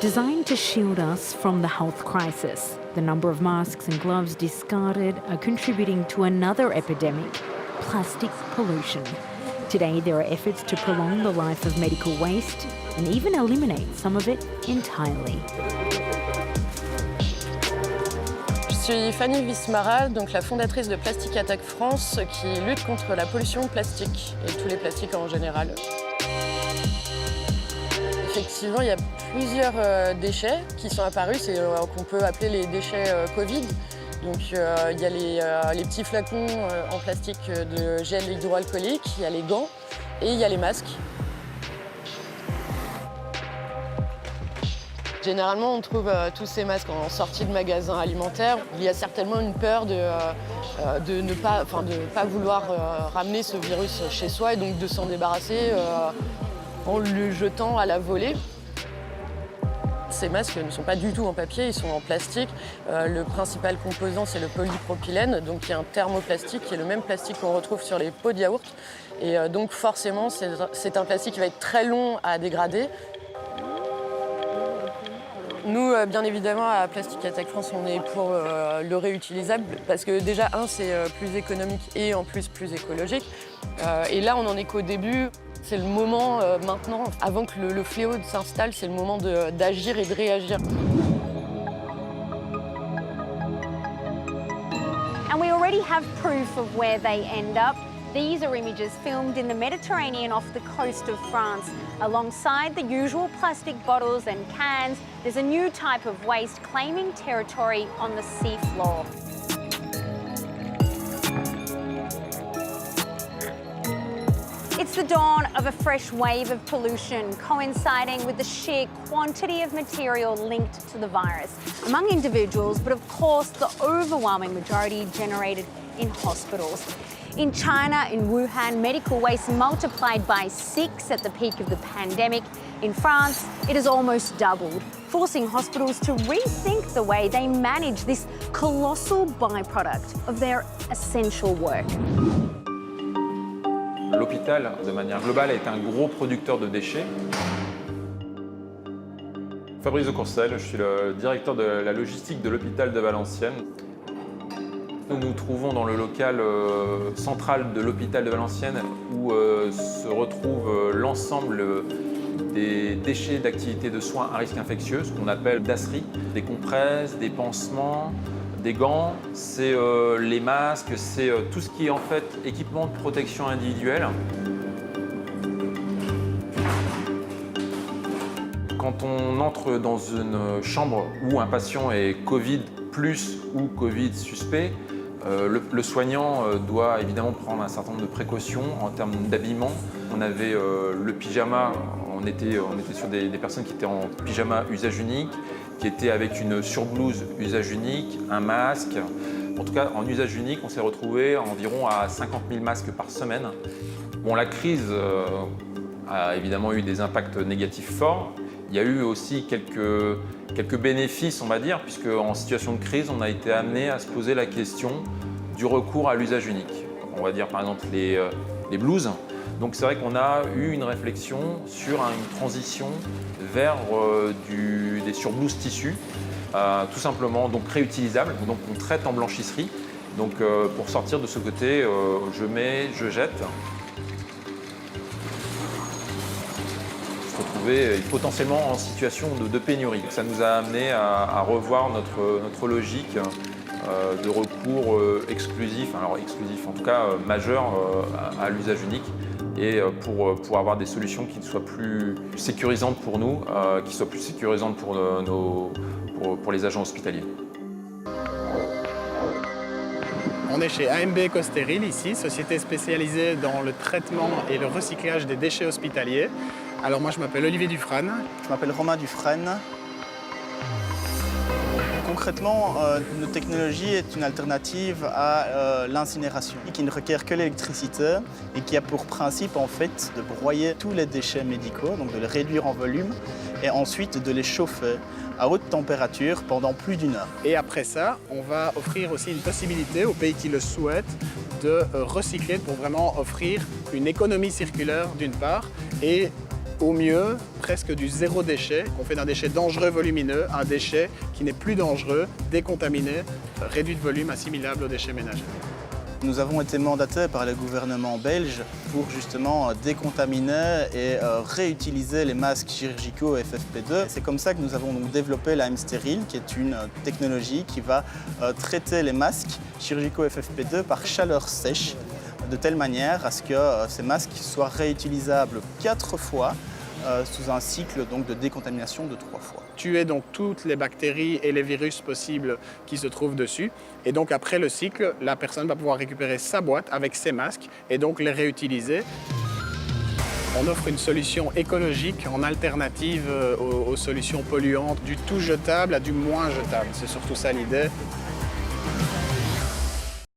designed to shield us from the health crisis. The number of masks and gloves discarded are contributing to another epidemic, plastic pollution. Today, there are efforts to prolong the life of medical waste and even eliminate some of it entirely. Je suis Fanny Wismara, donc la fondatrice de Plastic Attack France, qui lutte contre la pollution plastique et tous les plastiques en général. Effectivement, il y a plusieurs déchets qui sont apparus, c'est qu'on peut appeler les déchets Covid. Donc il y a les petits flacons en plastique de gel hydroalcoolique, il y a les gants et il y a les masques. Généralement, on trouve tous ces masques en sortie de magasins alimentaires. Il y a certainement une peur de ne pas vouloir ramener ce virus chez soi et donc de s'en débarrasser en le jetant à la volée. Ces masques ne sont pas du tout en papier, ils sont en plastique. Le principal composant, c'est le polypropylène, donc qui est un thermoplastique, qui est le même plastique qu'on retrouve sur les pots de yaourt. Et donc forcément, c'est un plastique qui va être très long à dégrader. Nous, bien évidemment, à Plastic Attack France, on est pour le réutilisable parce que déjà, c'est plus économique et en plus écologique. Et là, on en est qu'au début. C'est le moment maintenant, avant que le fléau s'installe, c'est le moment d'agir et de réagir. And we already have proof of where they end up. These are images filmed in the Mediterranean off the coast of France. Alongside the usual plastic bottles and cans, there's a new type of waste claiming territory on the seafloor. It's the dawn of a fresh wave of pollution, coinciding with the sheer quantity of material linked to the virus among individuals, but of course the overwhelming majority generated in hospitals. In China, in Wuhan, medical waste multiplied by 6 at the peak of the pandemic. In France, it has almost doubled, forcing hospitals to rethink the way they manage this colossal byproduct of their essential work. L'hôpital, de manière globale, est un gros producteur de déchets. Fabrice de Courcelles, je suis le directeur de la logistique de l'hôpital de Valenciennes. Nous nous trouvons dans le local central de l'hôpital de Valenciennes où se retrouve l'ensemble des déchets d'activités de soins à risque infectieux, ce qu'on appelle DASRI, des compresses, des pansements, des gants, c'est les masques, c'est tout ce qui est en fait équipement de protection individuelle. Quand on entre dans une chambre où un patient est Covid plus ou Covid suspect, le soignant doit évidemment prendre un certain nombre de précautions en termes d'habillement. On avait le pyjama, on était sur des personnes qui étaient en pyjama usage unique, qui étaient avec une surblouse usage unique, un masque. En tout cas, en usage unique, on s'est retrouvé environ à 50 000 masques par semaine. Bon, la crise a évidemment eu des impacts négatifs forts. Il y a eu aussi quelques bénéfices, on va dire, puisque en situation de crise, on a été amené à se poser la question du recours à l'usage unique. On va dire par exemple les blouses. Donc c'est vrai qu'on a eu une réflexion sur une transition vers des surblouses tissus, tout simplement donc réutilisables, donc on traite en blanchisserie. Donc pour sortir de ce côté, je mets, je jette. Se retrouver potentiellement en situation de pénurie. Ça nous a amené à revoir notre logique de recours exclusif, alors exclusif en tout cas majeur à l'usage unique, et pour avoir des solutions qui soient plus sécurisantes pour nous, qui soient plus sécurisantes pour les agents hospitaliers. On est chez AMB Ecostérile ici, société spécialisée dans le traitement et le recyclage des déchets hospitaliers. Alors moi je m'appelle Olivier Dufresne. Je m'appelle Romain Dufresne. Concrètement, notre technologie est une alternative à l'incinération qui ne requiert que l'électricité et qui a pour principe en fait de broyer tous les déchets médicaux, donc de les réduire en volume et ensuite de les chauffer à haute température pendant plus d'1 heure. Et après ça, on va offrir aussi une possibilité aux pays qui le souhaitent de recycler pour vraiment offrir une économie circulaire d'une part et Au mieux, presque du zéro déchet. On fait d'un déchet dangereux volumineux un déchet qui n'est plus dangereux, décontaminé, réduit de volume, assimilable aux déchets ménagers. Nous avons été mandatés par le gouvernement belge pour justement décontaminer et réutiliser les masques chirurgicaux FFP2. C'est comme ça que nous avons donc développé la M-Stérile, qui est une technologie qui va traiter les masques chirurgicaux FFP2 par chaleur sèche, de telle manière à ce que ces masques soient réutilisables 4 fois sous un cycle donc, de décontamination de 3 fois. Tuer donc toutes les bactéries et les virus possibles qui se trouvent dessus. Et donc après le cycle, la personne va pouvoir récupérer sa boîte avec ses masques et donc les réutiliser. On offre une solution écologique en alternative aux solutions polluantes, du tout jetable à du moins jetable. C'est surtout ça l'idée.